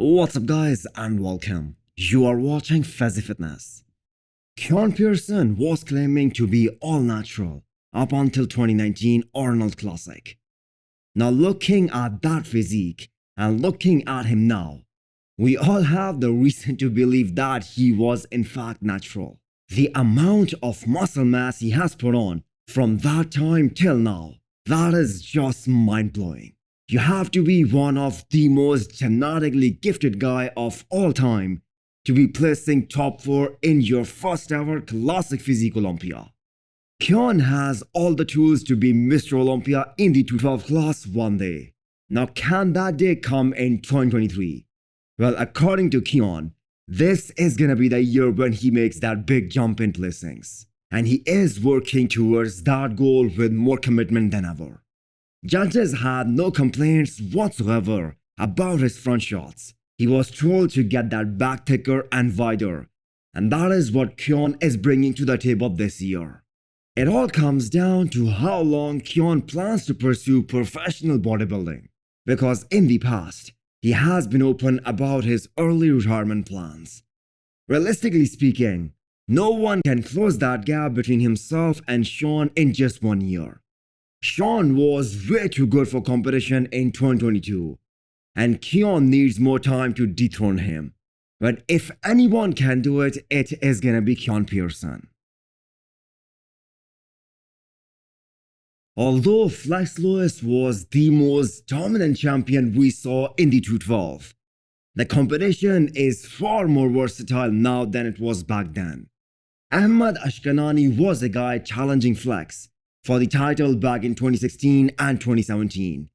What's up guys and welcome. You are watching Fazi Fitness. Keone Pearson was claiming to be all natural up until 2019 Arnold Classic. Now looking at that physique and looking at him now, we all have the reason to believe that he was in fact natural. The amount of muscle mass he has put on from that time till now, that is just mind-blowing. You have to be one of the most genetically gifted guy of all time to be placing top 4 in your first ever classic physique Olympia. Keone has all the tools to be Mr. Olympia in the 212 class one day. Now can that day come in 2023? Well, according to Keone, this is gonna be the year when he makes that big jump in placings. And he is working towards that goal with more commitment than ever. Judges had no complaints whatsoever about his front shots. He was told to get that back thicker and wider, and that is what Keone is bringing to the table this year. It all comes down to how long Keone plans to pursue professional bodybuilding, because in the past, he has been open about his early retirement plans. Realistically speaking, no one can close that gap between himself and Sean in just 1 year. Sean was way too good for competition in 2022, and Keone needs more time to dethrone him. But if anyone can do it, it is gonna be Keone Pearson. Although Flex Lewis was the most dominant champion we saw in the 212, the competition is far more versatile now than it was back then. Ahmad Ashkanani was a guy challenging Flex for the title back in 2016 and 2017.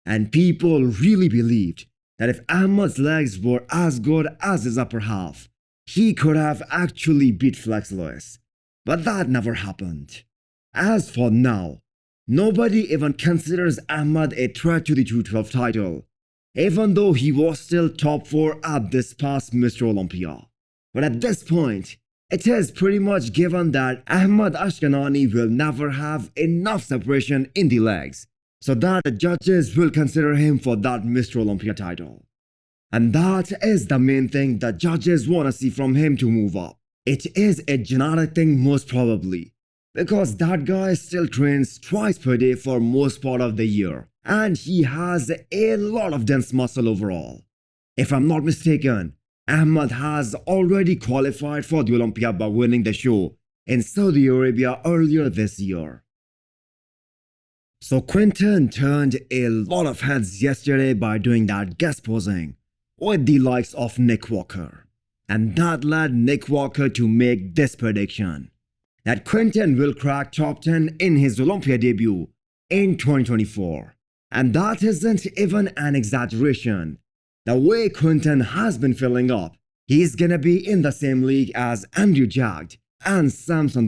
And people really believed that if Ahmad's legs were as good as his upper half, he could have actually beat Flex Lewis. But that never happened. As for now, nobody even considers Ahmad a threat to the 212 title, even though he was still top 4 at this past Mr. Olympia. But at this point, it is pretty much given that Ahmad Ashkanani will never have enough separation in the legs so that the judges will consider him for that Mr. Olympia title. And that is the main thing that judges want to see from him to move up. It is a genetic thing most probably, because that guy still trains twice per day for most part of the year, and he has a lot of dense muscle overall. If I'm not mistaken, Ahmad has already qualified for the Olympia by winning the show in Saudi Arabia earlier this year. So Quinton turned a lot of heads yesterday by doing that guest posing with the likes of Nick Walker. And that led Nick Walker to make this prediction, that Quinton will crack top 10 in his Olympia debut in 2024. And that isn't even an exaggeration. The way Quinton has been filling up, he's gonna be in the same league as Andrew Jagged and Samson,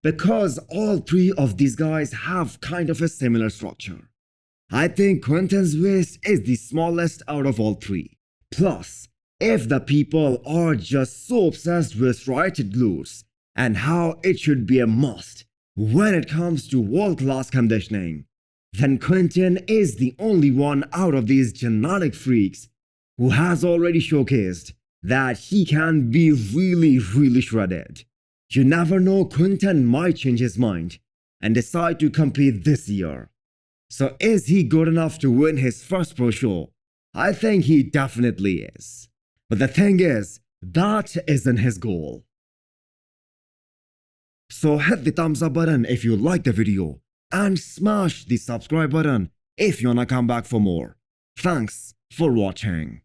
because all three of these guys have kind of a similar structure. I think Quinton's waist is the smallest out of all three. Plus, if the people are just so obsessed with striated glutes and how it should be a must when it comes to world-class conditioning, then Quinton is the only one out of these genetic freaks who has already showcased that he can be really shredded. You never know, Quinton might change his mind and decide to compete this year. So is he good enough to win his first pro show? I think he definitely is. But the thing is, that isn't his goal. So hit the thumbs up button if you like the video and smash the subscribe button if you wanna come back for more. Thanks for watching.